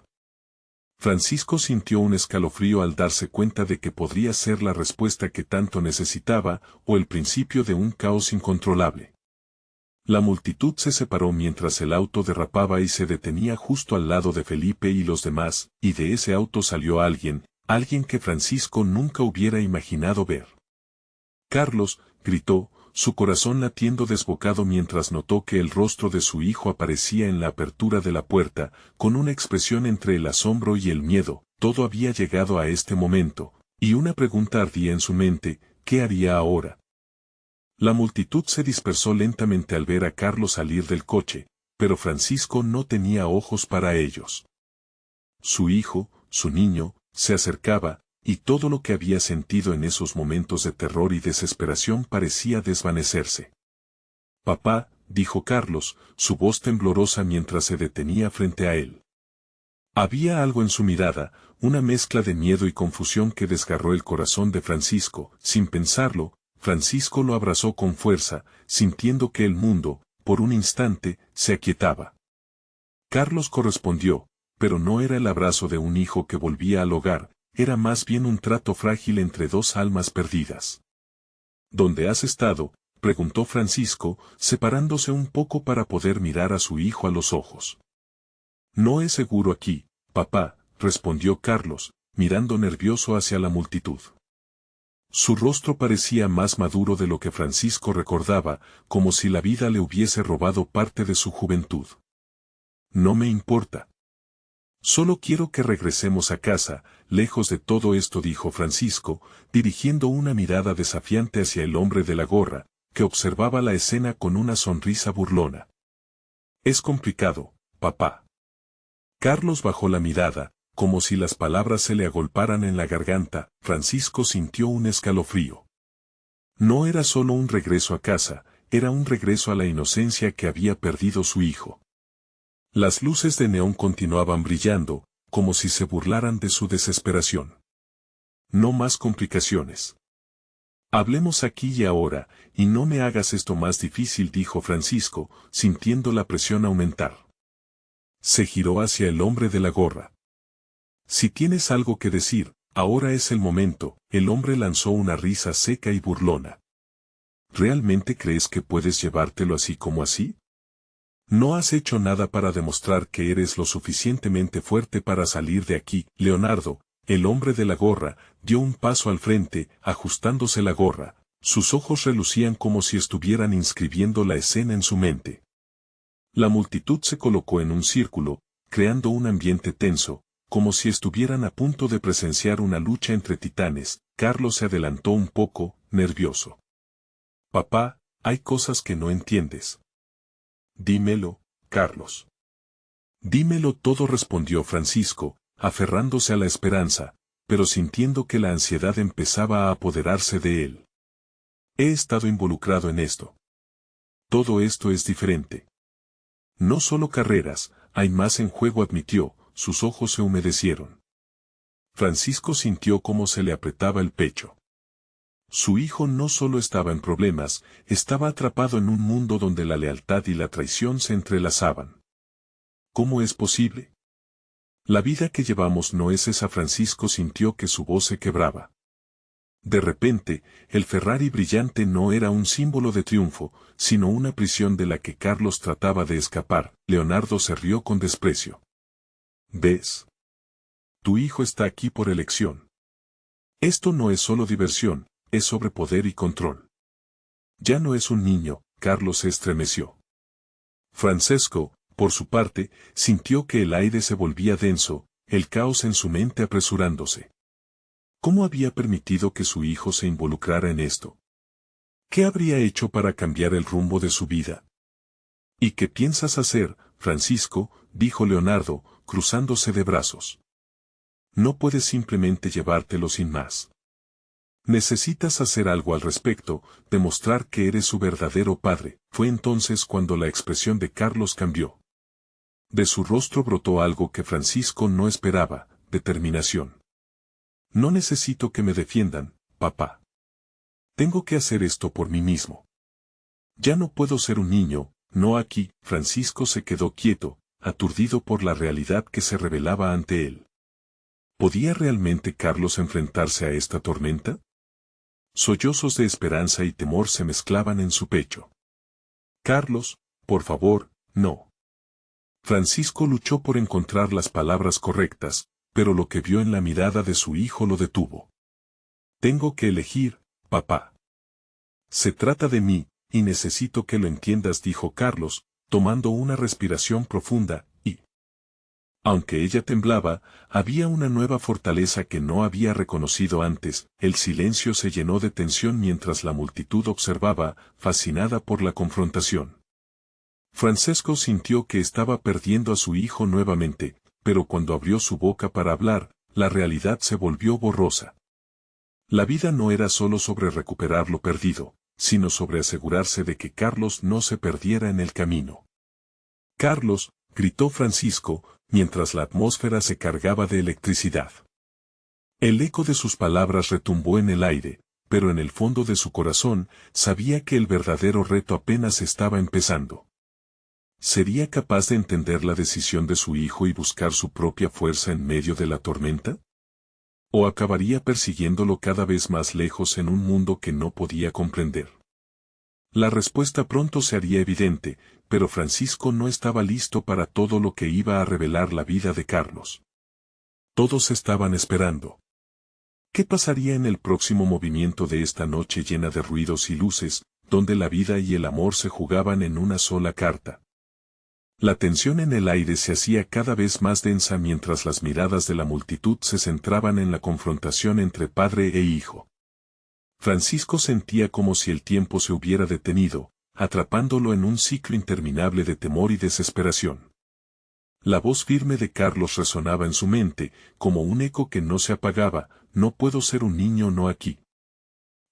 Francisco sintió un escalofrío al darse cuenta de que podría ser la respuesta que tanto necesitaba, o el principio de un caos incontrolable. La multitud se separó mientras el auto derrapaba y se detenía justo al lado de Felipe y los demás, y de ese auto salió alguien que Francisco nunca hubiera imaginado ver. Carlos, gritó, su corazón latiendo desbocado mientras notó que el rostro de su hijo aparecía en la apertura de la puerta, con una expresión entre el asombro y el miedo. Todo había llegado a este momento, y una pregunta ardía en su mente: ¿qué haría ahora? La multitud se dispersó lentamente al ver a Carlos salir del coche, pero Francisco no tenía ojos para ellos. Su hijo, su niño, se acercaba, y todo lo que había sentido en esos momentos de terror y desesperación parecía desvanecerse. «Papá», dijo Carlos, su voz temblorosa mientras se detenía frente a él. Había algo en su mirada, una mezcla de miedo y confusión que desgarró el corazón de Francisco. Sin pensarlo, Francisco lo abrazó con fuerza, sintiendo que el mundo, por un instante, se aquietaba. Carlos correspondió, pero no era el abrazo de un hijo que volvía al hogar, era más bien un trato frágil entre dos almas perdidas. «¿Dónde has estado?», preguntó Francisco, separándose un poco para poder mirar a su hijo a los ojos. «No es seguro aquí, papá», respondió Carlos, mirando nervioso hacia la multitud. Su rostro parecía más maduro de lo que Francisco recordaba, como si la vida le hubiese robado parte de su juventud. «No me importa. Solo quiero que regresemos a casa, lejos de todo esto», dijo Francisco, dirigiendo una mirada desafiante hacia el hombre de la gorra, que observaba la escena con una sonrisa burlona. «Es complicado, papá». Carlos bajó la mirada, como si las palabras se le agolparan en la garganta. Francisco sintió un escalofrío. No era solo un regreso a casa, era un regreso a la inocencia que había perdido su hijo. Las luces de neón continuaban brillando, como si se burlaran de su desesperación. «No más complicaciones. Hablemos aquí y ahora, y no me hagas esto más difícil», dijo Francisco, sintiendo la presión aumentar. Se giró hacia el hombre de la gorra. «Si tienes algo que decir, ahora es el momento». El hombre lanzó una risa seca y burlona. «¿Realmente crees que puedes llevártelo así como así? No has hecho nada para demostrar que eres lo suficientemente fuerte para salir de aquí». Leonardo, el hombre de la gorra, dio un paso al frente, ajustándose la gorra. Sus ojos relucían como si estuvieran inscribiendo la escena en su mente. La multitud se colocó en un círculo, creando un ambiente tenso, como si estuvieran a punto de presenciar una lucha entre titanes. Carlos se adelantó un poco, nervioso. «Papá, hay cosas que no entiendes». «Dímelo, Carlos». «Dímelo todo», respondió Francisco, aferrándose a la esperanza, pero sintiendo que la ansiedad empezaba a apoderarse de él. «He estado involucrado en esto. Todo esto es diferente. No solo carreras, hay más en juego», admitió. Sus ojos se humedecieron. Francisco sintió cómo se le apretaba el pecho. Su hijo no solo estaba en problemas, estaba atrapado en un mundo donde la lealtad y la traición se entrelazaban. ¿Cómo es posible? La vida que llevamos no es esa. Francisco sintió que su voz se quebraba. De repente, el Ferrari brillante no era un símbolo de triunfo, sino una prisión de la que Carlos trataba de escapar. Leonardo se rió con desprecio. «¿Ves? Tu hijo está aquí por elección. Esto no es solo diversión, es sobre poder y control. Ya no es un niño». Carlos se estremeció. Francesco, por su parte, sintió que el aire se volvía denso, el caos en su mente apresurándose. ¿Cómo había permitido que su hijo se involucrara en esto? ¿Qué habría hecho para cambiar el rumbo de su vida? «¿Y qué piensas hacer, Francisco?», dijo Leonardo, cruzándose de brazos. «No puedes simplemente llevártelo sin más. Necesitas hacer algo al respecto, demostrar que eres su verdadero padre. Fue entonces cuando la expresión de Carlos cambió. De su rostro brotó algo que Francisco no esperaba, determinación. No necesito que me defiendan, papá. Tengo que hacer esto por mí mismo. Ya no puedo ser un niño, no aquí. Francisco se quedó quieto, aturdido por la realidad que se revelaba ante él. ¿Podía realmente Carlos enfrentarse a esta tormenta? Sollozos de esperanza y temor se mezclaban en su pecho. Carlos, por favor, no. Francisco luchó por encontrar las palabras correctas, pero lo que vio en la mirada de su hijo lo detuvo. Tengo que elegir, papá. Se trata de mí, y necesito que lo entiendas, dijo Carlos, tomando una respiración profunda, y... Aunque ella temblaba, había una nueva fortaleza que no había reconocido antes. El silencio se llenó de tensión mientras la multitud observaba, fascinada por la confrontación. Francesco sintió que estaba perdiendo a su hijo nuevamente, pero cuando abrió su boca para hablar, la realidad se volvió borrosa. La vida no era solo sobre recuperar lo perdido, sino sobre asegurarse de que Carlos no se perdiera en el camino. Carlos, gritó Francisco, mientras la atmósfera se cargaba de electricidad. El eco de sus palabras retumbó en el aire, pero en el fondo de su corazón sabía que el verdadero reto apenas estaba empezando. ¿Sería capaz de entender la decisión de su hijo y buscar su propia fuerza en medio de la tormenta? ¿O acabaría persiguiéndolo cada vez más lejos en un mundo que no podía comprender? La respuesta pronto se haría evidente, pero Francisco no estaba listo para todo lo que iba a revelar la vida de Carlos. Todos estaban esperando. ¿Qué pasaría en el próximo movimiento de esta noche llena de ruidos y luces, donde la vida y el amor se jugaban en una sola carta? La tensión en el aire se hacía cada vez más densa mientras las miradas de la multitud se centraban en la confrontación entre padre e hijo. Francisco sentía como si el tiempo se hubiera detenido, atrapándolo en un ciclo interminable de temor y desesperación. La voz firme de Carlos resonaba en su mente, como un eco que no se apagaba: no puedo ser un niño no aquí.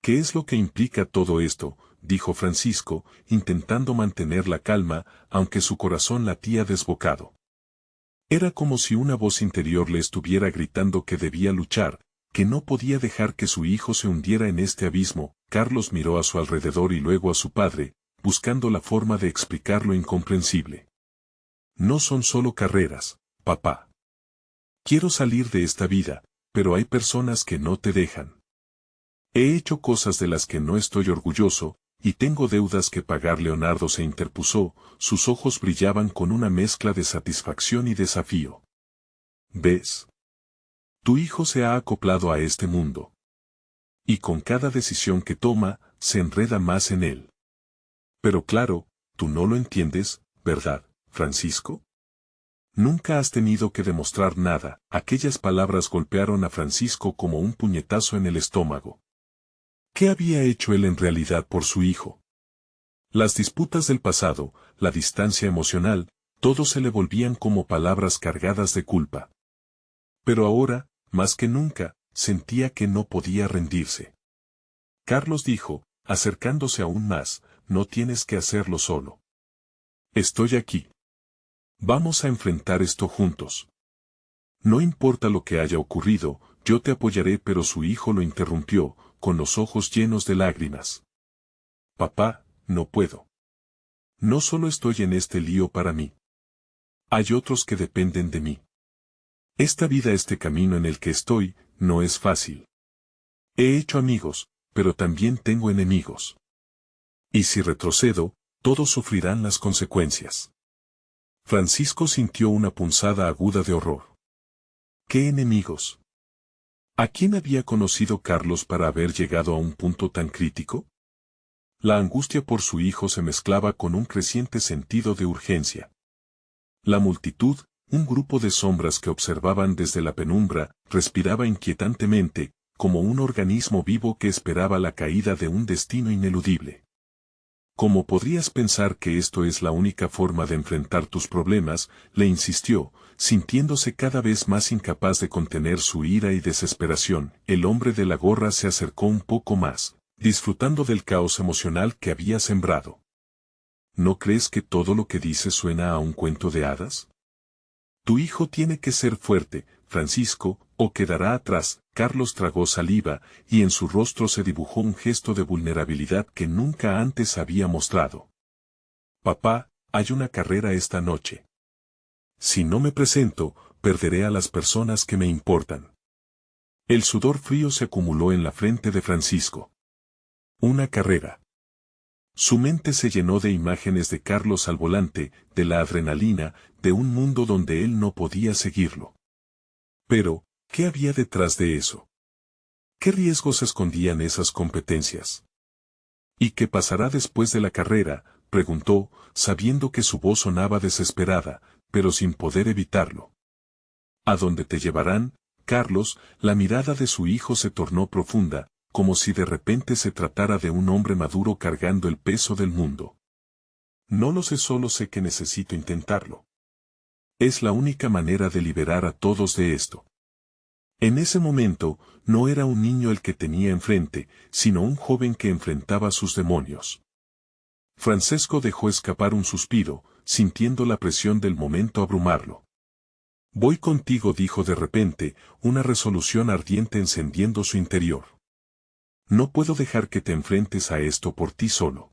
¿Qué es lo que implica todo esto?, dijo Francisco, intentando mantener la calma, aunque su corazón latía desbocado. Era como si una voz interior le estuviera gritando que debía luchar, que no podía dejar que su hijo se hundiera en este abismo. Carlos miró a su alrededor y luego a su padre, buscando la forma de explicar lo incomprensible. No son solo carreras, papá. Quiero salir de esta vida, pero hay personas que no te dejan. He hecho cosas de las que no estoy orgulloso, y tengo deudas que pagar. Leonardo se interpuso, sus ojos brillaban con una mezcla de satisfacción y desafío. ¿Ves? Tu hijo se ha acoplado a este mundo. Y con cada decisión que toma, se enreda más en él. Pero claro, tú no lo entiendes, ¿verdad, Francisco? Nunca has tenido que demostrar nada. Aquellas palabras golpearon a Francisco como un puñetazo en el estómago. ¿Qué había hecho él en realidad por su hijo? Las disputas del pasado, la distancia emocional, todo se le volvían como palabras cargadas de culpa. Pero ahora, más que nunca, sentía que no podía rendirse. Carlos dijo, acercándose aún más, no tienes que hacerlo solo. Estoy aquí. Vamos a enfrentar esto juntos. No importa lo que haya ocurrido, yo te apoyaré. Pero su hijo lo interrumpió, con los ojos llenos de lágrimas. Papá, no puedo. No solo estoy en este lío para mí. Hay otros que dependen de mí. Esta vida, este camino en el que estoy, no es fácil. He hecho amigos, pero también tengo enemigos. Y si retrocedo, todos sufrirán las consecuencias. Francisco sintió una punzada aguda de horror. ¿Qué enemigos? ¿A quién había conocido Carlos para haber llegado a un punto tan crítico? La angustia por su hijo se mezclaba con un creciente sentido de urgencia. La multitud, un grupo de sombras que observaban desde la penumbra, respiraba inquietantemente, como un organismo vivo que esperaba la caída de un destino ineludible. ¿Cómo podrías pensar que esto es la única forma de enfrentar tus problemas?, le insistió, sintiéndose cada vez más incapaz de contener su ira y desesperación. El hombre de la gorra se acercó un poco más, disfrutando del caos emocional que había sembrado. ¿No crees que todo lo que dice suena a un cuento de hadas? Tu hijo tiene que ser fuerte, Francisco, o quedará atrás. Carlos tragó saliva, y en su rostro se dibujó un gesto de vulnerabilidad que nunca antes había mostrado. Papá, hay una carrera esta noche. Si no me presento, perderé a las personas que me importan. El sudor frío se acumuló en la frente de Francisco. Una carrera. Su mente se llenó de imágenes de Carlos al volante, de la adrenalina, de un mundo donde él no podía seguirlo. Pero, ¿qué había detrás de eso? ¿Qué riesgos escondían esas competencias? ¿Y qué pasará después de la carrera?, preguntó, sabiendo que su voz sonaba desesperada, pero sin poder evitarlo. ¿A dónde te llevarán, Carlos? La mirada de su hijo se tornó profunda, como si de repente se tratara de un hombre maduro cargando el peso del mundo. No lo sé, solo sé que necesito intentarlo. Es la única manera de liberar a todos de esto. En ese momento, no era un niño el que tenía enfrente, sino un joven que enfrentaba sus demonios. Francesco dejó escapar un suspiro, sintiendo la presión del momento abrumarlo. Voy contigo, dijo de repente, una resolución ardiente encendiendo su interior. No puedo dejar que te enfrentes a esto por ti solo.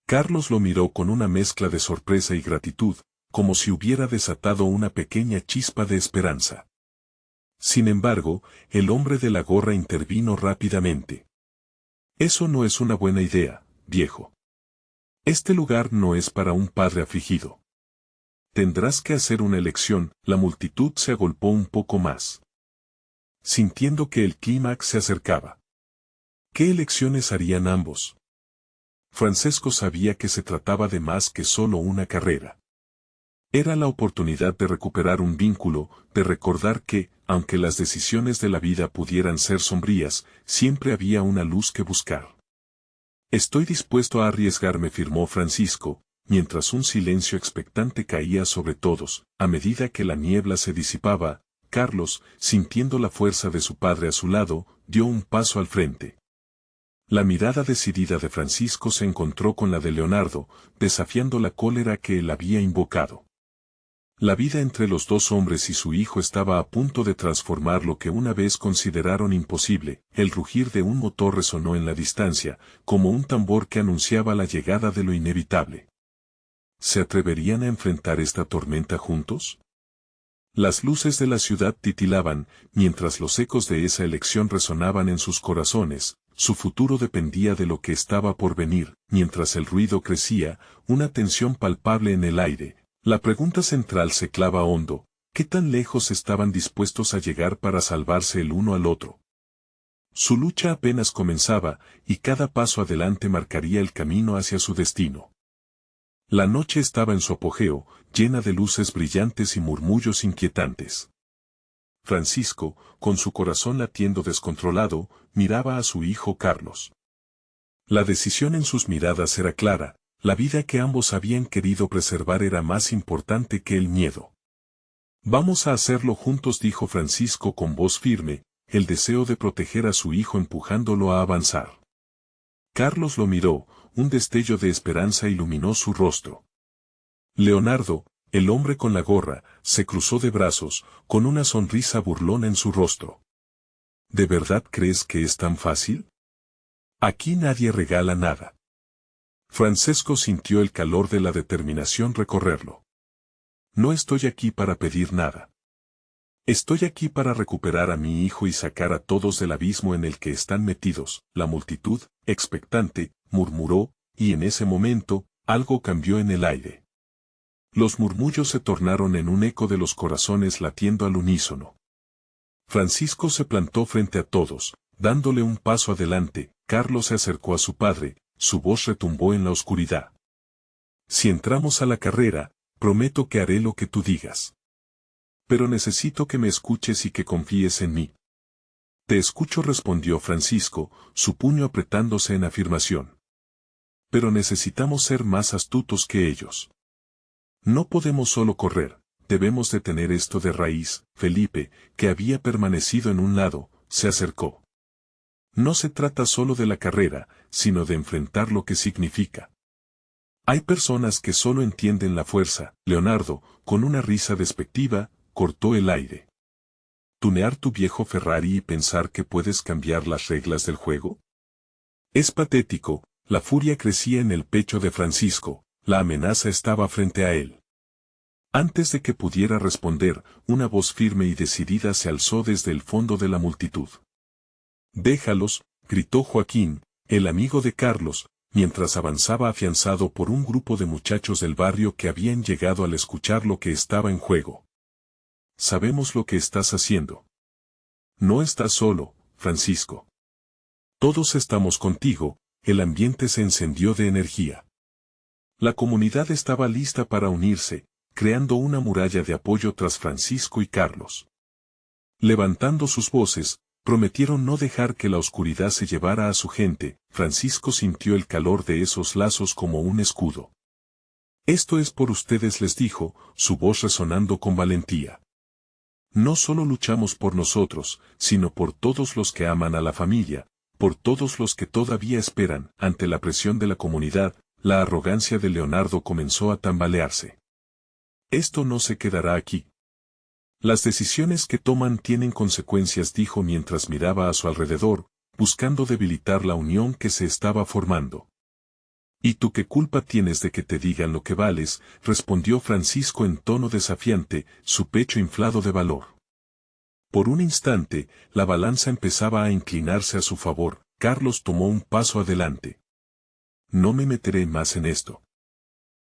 Carlos lo miró con una mezcla de sorpresa y gratitud, como si hubiera desatado una pequeña chispa de esperanza. Sin embargo, el hombre de la gorra intervino rápidamente. Eso no es una buena idea, viejo. Este lugar no es para un padre afligido. Tendrás que hacer una elección. La multitud se agolpó un poco más, sintiendo que el clímax se acercaba. ¿Qué elecciones harían ambos? Francesco sabía que se trataba de más que solo una carrera. Era la oportunidad de recuperar un vínculo, de recordar que, aunque las decisiones de la vida pudieran ser sombrías, siempre había una luz que buscar. Estoy dispuesto a arriesgarme, afirmó Francisco, mientras un silencio expectante caía sobre todos. A medida que la niebla se disipaba, Carlos, sintiendo la fuerza de su padre a su lado, dio un paso al frente. La mirada decidida de Francisco se encontró con la de Leonardo, desafiando la cólera que él había invocado. La vida entre los dos hombres y su hijo estaba a punto de transformar lo que una vez consideraron imposible. El rugir de un motor resonó en la distancia, como un tambor que anunciaba la llegada de lo inevitable. ¿Se atreverían a enfrentar esta tormenta juntos? Las luces de la ciudad titilaban, mientras los ecos de esa elección resonaban en sus corazones. Su futuro dependía de lo que estaba por venir. Mientras el ruido crecía, una tensión palpable en el aire. La pregunta central se clava hondo: ¿qué tan lejos estaban dispuestos a llegar para salvarse el uno al otro? Su lucha apenas comenzaba, y cada paso adelante marcaría el camino hacia su destino. La noche estaba en su apogeo, llena de luces brillantes y murmullos inquietantes. Francisco, con su corazón latiendo descontrolado, miraba a su hijo Carlos. La decisión en sus miradas era clara: la vida que ambos habían querido preservar era más importante que el miedo. Vamos a hacerlo juntos, dijo Francisco con voz firme, el deseo de proteger a su hijo empujándolo a avanzar. Carlos lo miró, un destello de esperanza iluminó su rostro. Leonardo, el hombre con la gorra, se cruzó de brazos, con una sonrisa burlona en su rostro. ¿De verdad crees que es tan fácil? Aquí nadie regala nada. Francesco sintió el calor de la determinación recorrerlo. No estoy aquí para pedir nada. Estoy aquí para recuperar a mi hijo y sacar a todos del abismo en el que están metidos. La multitud, expectante, murmuró, y en ese momento, algo cambió en el aire. Los murmullos se tornaron en un eco de los corazones latiendo al unísono. Francisco se plantó frente a todos, dándole un paso adelante. Carlos se acercó a su padre, su voz retumbó en la oscuridad. Si entramos a la carrera, prometo que haré lo que tú digas. Pero necesito que me escuches y que confíes en mí. Te escucho, respondió Francisco, su puño apretándose en afirmación. Pero necesitamos ser más astutos que ellos. No podemos solo correr, debemos detener esto de raíz. Felipe, que había permanecido en un lado, se acercó. No se trata solo de la carrera, sino de enfrentar lo que significa. Hay personas que solo entienden la fuerza. Leonardo, con una risa despectiva, cortó el aire. ¿Tunear tu viejo Ferrari y pensar que puedes cambiar las reglas del juego? Es patético. La furia crecía en el pecho de Francisco, la amenaza estaba frente a él. Antes de que pudiera responder, una voz firme y decidida se alzó desde el fondo de la multitud. «Déjalos», gritó Joaquín, el amigo de Carlos, mientras avanzaba afianzado por un grupo de muchachos del barrio que habían llegado al escuchar lo que estaba en juego. «Sabemos lo que estás haciendo. No estás solo, Francisco. Todos estamos contigo». El ambiente se encendió de energía. La comunidad estaba lista para unirse, creando una muralla de apoyo tras Francisco y Carlos. Levantando sus voces, prometieron no dejar que la oscuridad se llevara a su gente. Francisco sintió el calor de esos lazos como un escudo. «Esto es por ustedes», les dijo, su voz resonando con valentía. «No solo luchamos por nosotros, sino por todos los que aman a la familia, por todos los que todavía esperan». Ante la presión de la comunidad, la arrogancia de Leonardo comenzó a tambalearse. «Esto no se quedará aquí. Las decisiones que toman tienen consecuencias», dijo mientras miraba a su alrededor, buscando debilitar la unión que se estaba formando. «¿Y tú qué culpa tienes de que te digan lo que vales?», respondió Francisco en tono desafiante, su pecho inflado de valor. Por un instante, la balanza empezaba a inclinarse a su favor. Carlos tomó un paso adelante. «No me meteré más en esto.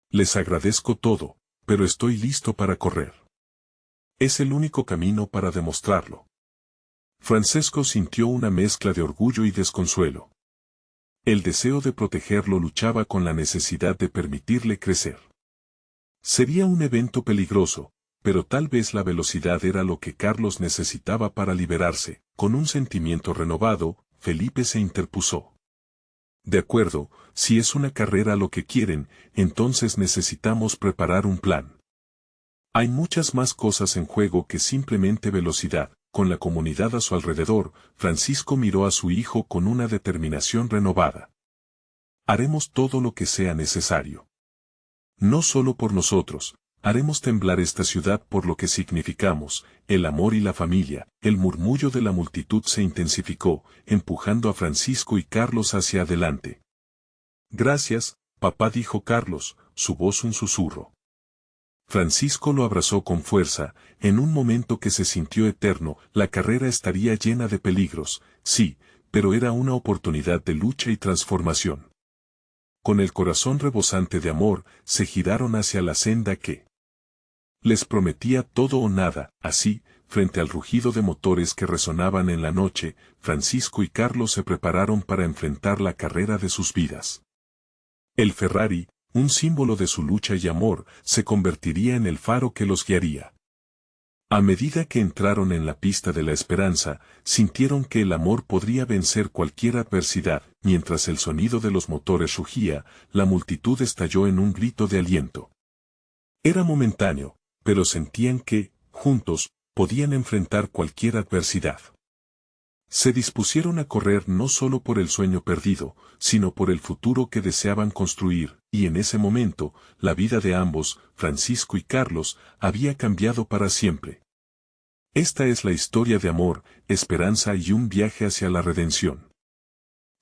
Les agradezco todo, pero estoy listo para correr. Es el único camino para demostrarlo». Francesco sintió una mezcla de orgullo y desconsuelo. El deseo de protegerlo luchaba con la necesidad de permitirle crecer. Sería un evento peligroso, pero tal vez la velocidad era lo que Carlos necesitaba para liberarse. Con un sentimiento renovado, Felipe se interpuso. «De acuerdo, si es una carrera lo que quieren, entonces necesitamos preparar un plan. Hay muchas más cosas en juego que simplemente velocidad». Con la comunidad a su alrededor, Francisco miró a su hijo con una determinación renovada. «Haremos todo lo que sea necesario. No solo por nosotros, haremos temblar esta ciudad por lo que significamos, el amor y la familia». El murmullo de la multitud se intensificó, empujando a Francisco y Carlos hacia adelante. «Gracias, papá», dijo Carlos, su voz un susurro. Francisco lo abrazó con fuerza, en un momento que se sintió eterno. La carrera estaría llena de peligros, sí, pero era una oportunidad de lucha y transformación. Con el corazón rebosante de amor, se giraron hacia la senda que les prometía todo o nada. Así, frente al rugido de motores que resonaban en la noche, Francisco y Carlos se prepararon para enfrentar la carrera de sus vidas. El Ferrari, un símbolo de su lucha y amor, se convertiría en el faro que los guiaría. A medida que entraron en la pista de la esperanza, sintieron que el amor podría vencer cualquier adversidad. Mientras el sonido de los motores rugía, la multitud estalló en un grito de aliento. Era momentáneo, pero sentían que, juntos, podían enfrentar cualquier adversidad. Se dispusieron a correr no solo por el sueño perdido, sino por el futuro que deseaban construir, y en ese momento, la vida de ambos, Francisco y Carlos, había cambiado para siempre. Esta es la historia de amor, esperanza y un viaje hacia la redención.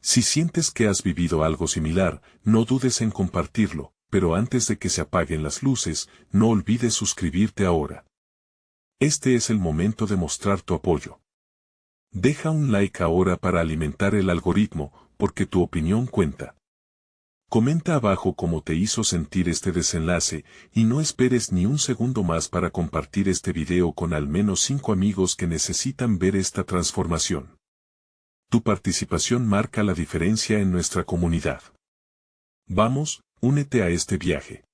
Si sientes que has vivido algo similar, no dudes en compartirlo, pero antes de que se apaguen las luces, no olvides suscribirte ahora. Este es el momento de mostrar tu apoyo. Deja un like ahora para alimentar el algoritmo, porque tu opinión cuenta. Comenta abajo cómo te hizo sentir este desenlace, y no esperes ni un segundo más para compartir este video con al menos 5 amigos que necesitan ver esta transformación. Tu participación marca la diferencia en nuestra comunidad. Vamos, únete a este viaje.